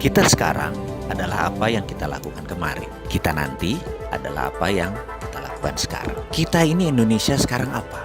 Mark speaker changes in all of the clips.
Speaker 1: Kita sekarang adalah apa yang kita lakukan kemarin. Kita nanti adalah apa yang kita lakukan sekarang. Kita ini Indonesia sekarang apa?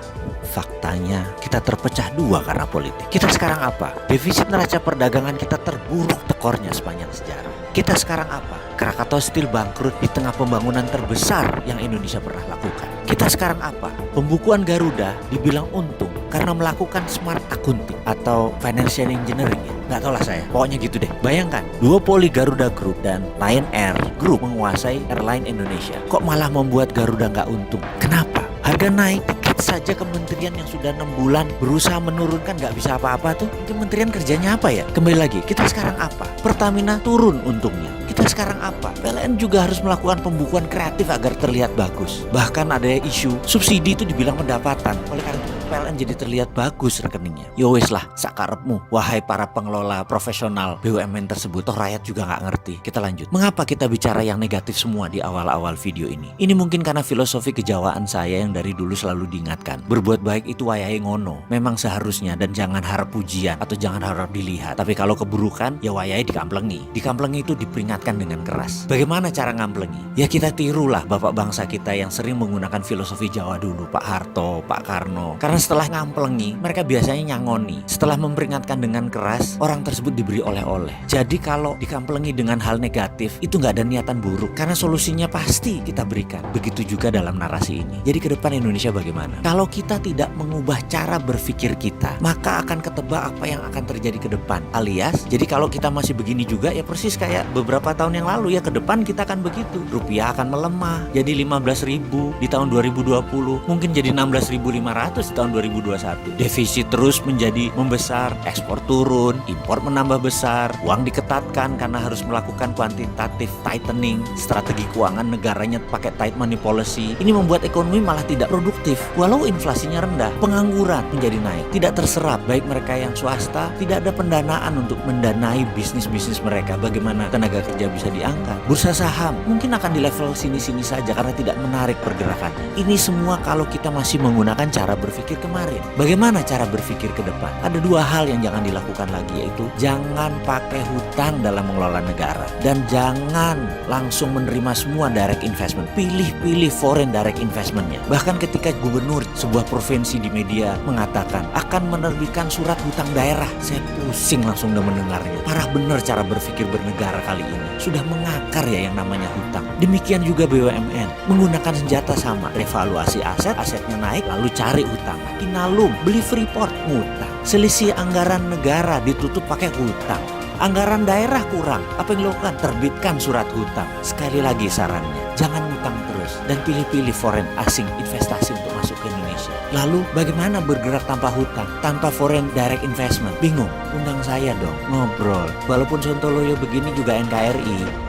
Speaker 1: Faktanya kita terpecah dua karena politik. Kita sekarang apa? Defisit neraca perdagangan kita terburuk tekornya sepanjang sejarah. Kita sekarang apa? Krakatau Steel bangkrut di tengah pembangunan terbesar yang Indonesia pernah lakukan. Kita sekarang apa? Pembukuan Garuda dibilang untung karena melakukan smart accounting atau financial engineering ya. Nggak tahu lah saya, pokoknya gitu deh. Bayangkan, duopoli Garuda Group dan Lion Air Group menguasai airline Indonesia. Kok malah membuat Garuda nggak untung? Kenapa? Harga naik, tiket saja kementerian yang sudah 6 bulan berusaha menurunkan nggak bisa apa-apa tuh. Kementerian kerjanya apa ya? Kembali lagi, kita sekarang apa? Pertamina turun untungnya. Kita sekarang apa? PLN juga harus melakukan pembukuan kreatif agar terlihat bagus. Bahkan ada isu subsidi itu dibilang pendapatan. Oleh karena itu PLN jadi terlihat bagus rekeningnya. Ya wis lah, sakarepmu, wahai para pengelola profesional BUMN tersebut. Toh rakyat juga nggak ngerti. Kita lanjut. Mengapa kita bicara yang negatif semua di awal-awal video ini? Ini mungkin karena filosofi kejawaan saya yang dari dulu selalu diingatkan. Berbuat baik itu wayahe ngono. Memang seharusnya, dan jangan harap pujian atau jangan harap dilihat. Tapi kalau keburukan, ya wayahe dikamplengi. Dikamplengi itu diperingatkan dengan keras. Bagaimana cara ngamplengi? Ya kita tirulah bapak bangsa kita yang sering menggunakan filosofi Jawa dulu, Pak Harto, Pak Karno. Karena setelah ngamplengi, mereka biasanya nyangoni. Setelah memperingatkan dengan keras, orang tersebut diberi oleh-oleh. Jadi kalau dikamplengi dengan hal negatif, itu nggak ada niatan buruk. Karena solusinya pasti kita berikan. Begitu juga dalam narasi ini. Jadi ke depan Indonesia bagaimana? Kalau kita tidak mengubah cara berpikir kita, maka akan ketebak apa yang akan terjadi ke depan. Alias, jadi kalau kita masih begini juga, ya persis kayak beberapa tahun yang lalu, ya ke depan kita akan begitu. Rupiah akan melemah, jadi 15.000 di tahun 2020, mungkin jadi 16.500 di tahun 2021. Defisit terus menjadi membesar, ekspor turun, impor menambah besar, uang diketatkan karena harus melakukan quantitative tightening, strategi keuangan negaranya pakai tight money policy. Ini membuat ekonomi malah tidak produktif. Walau inflasinya rendah, pengangguran menjadi naik, tidak terserap. Baik mereka yang swasta, tidak ada pendanaan untuk mendanai bisnis-bisnis mereka. Bagaimana tenaga kerja bisa diangkat? Bursa saham mungkin akan di level sini-sini saja karena tidak menarik pergerakan. Ini semua kalau kita masih menggunakan cara berpikir kemarin. Bagaimana cara berpikir ke depan? Ada dua hal yang jangan dilakukan lagi, yaitu jangan pakai hutang dalam mengelola negara dan jangan langsung menerima semua direct investment. Pilih-pilih foreign direct investmentnya. Bahkan ketika gubernur sebuah provinsi di media mengatakan akan menerbitkan surat hutang daerah, saya pusing langsung udah mendengarnya. Parah bener cara berpikir bernegara kali ini. Sudah mengakar ya yang namanya hutang. Demikian juga BUMN menggunakan senjata sama. Revaluasi aset, asetnya naik lalu cari hutang. Inalum beli Freeport, ngutang. Selisih anggaran negara ditutup pakai hutang. Anggaran daerah kurang, apa yang dilakukan? Terbitkan surat hutang. Sekali lagi sarannya, jangan hutang terus dan pilih-pilih foreign asing investasi untuk masuk ke Indonesia. Lalu bagaimana bergerak tanpa hutang, tanpa foreign direct investment? Bingung? Undang saya dong, ngobrol. Walaupun Sontoloyo begini juga NKRI.